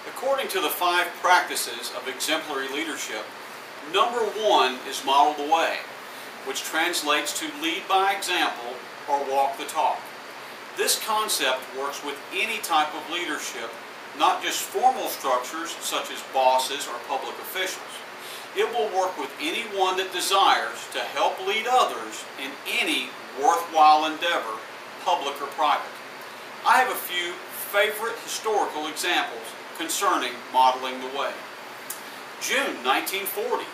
According to the 5 practices of exemplary leadership, number 1 is model the way, which translates to lead by example or walk the talk. This concept works with any type of leadership, not just formal structures such as bosses or public officials. It will work with anyone that desires to help lead others in any worthwhile endeavor, public or private. I have a few favorite historical examples concerning modeling the way. June 1940,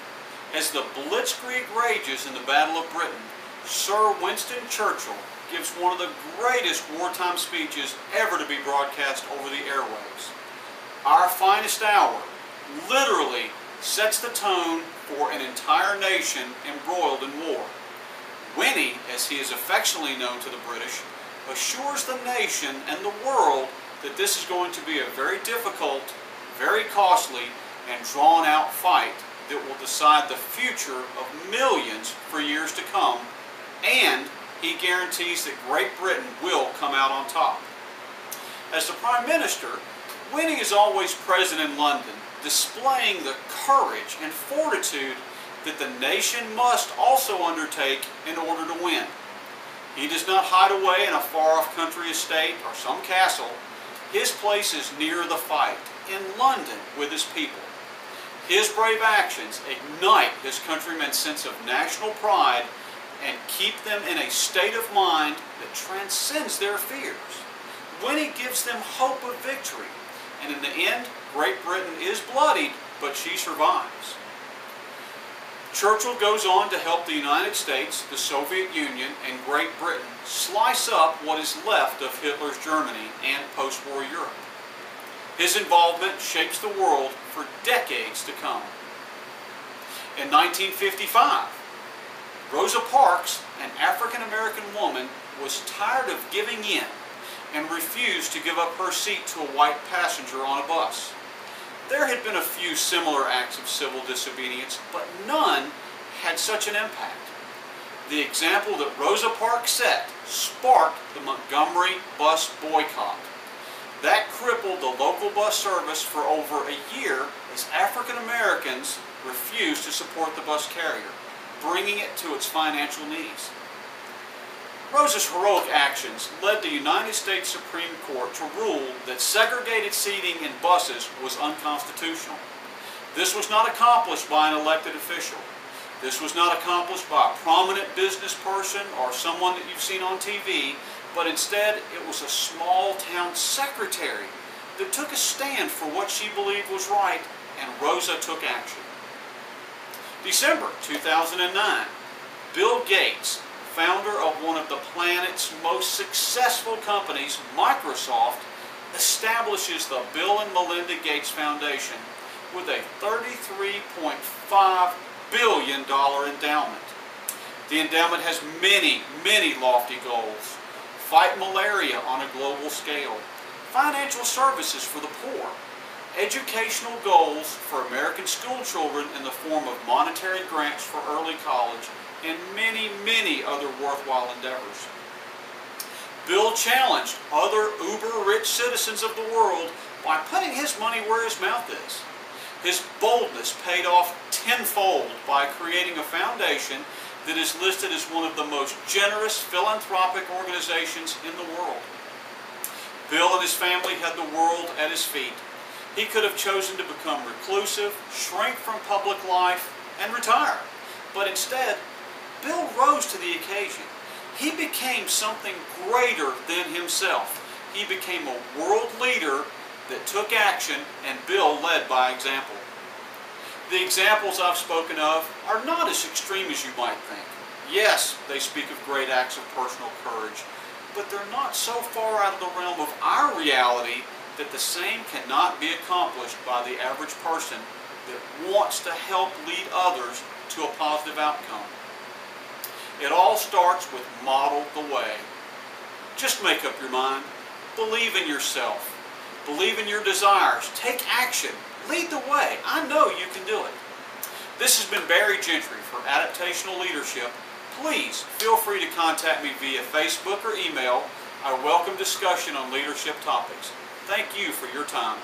as the Blitzkrieg rages in the Battle of Britain, Sir Winston Churchill gives one of the greatest wartime speeches ever to be broadcast over the airwaves. Our finest hour literally sets the tone for an entire nation embroiled in war. Winnie, as he is affectionately known to the British, assures the nation and the world that this is going to be a very difficult, very costly, and drawn-out fight that will decide the future of millions for years to come, and he guarantees that Great Britain will come out on top. As the Prime Minister, Winnie is always present in London, displaying the courage and fortitude that the nation must also undertake in order to win. He does not hide away in a far-off country estate or some castle. His place is near the fight, in London with his people. His brave actions ignite his countrymen's sense of national pride and keep them in a state of mind that transcends their fears. Winnie gives them hope of victory, and in the end, Great Britain is bloodied, but she survives. Churchill goes on to help the United States, the Soviet Union, and Great Britain slice up what is left of Hitler's Germany and post-war Europe. His involvement shapes the world for decades to come. In 1955, Rosa Parks, an African-American woman, was tired of giving in and refused to give up her seat to a white passenger on a bus. There had been a few similar acts of civil disobedience, but none had such an impact. The example that Rosa Parks set sparked the Montgomery bus boycott. That crippled the local bus service for over a year as African Americans refused to support the bus carrier, bringing it to its financial knees. Rosa's heroic actions led the United States Supreme Court to rule that segregated seating in buses was unconstitutional. This was not accomplished by an elected official. This was not accomplished by a prominent business person or someone that you've seen on TV, but instead it was a small town secretary that took a stand for what she believed was right, and Rosa took action. December 2009, Bill Gates, founder of one of the planet's most successful companies, Microsoft, establishes the Bill and Melinda Gates Foundation with a $33.5 billion endowment. The endowment has many, many lofty goals. Fight malaria on a global scale, financial services for the poor, educational goals for American school children in the form of monetary grants for early college, and many, many other worthwhile endeavors. Bill challenged other uber-rich citizens of the world by putting his money where his mouth is. His boldness paid off tenfold by creating a foundation that is listed as one of the most generous philanthropic organizations in the world. Bill and his family had the world at his feet. He could have chosen to become reclusive, shrink from public life, and retire. But instead, Bill rose to the occasion. He became something greater than himself. He became a world leader that took action, and Bill led by example. The examples I've spoken of are not as extreme as you might think. Yes, they speak of great acts of personal courage, but they're not so far out of the realm of our reality that the same cannot be accomplished by the average person that wants to help lead others to a positive outcome. It all starts with model the way. Just make up your mind. Believe in yourself. Believe in your desires. Take action. Lead the way. I know you can do it. This has been Barry Gentry for Adaptational Leadership. Please feel free to contact me via Facebook or email. I welcome discussion on leadership topics. Thank you for your time.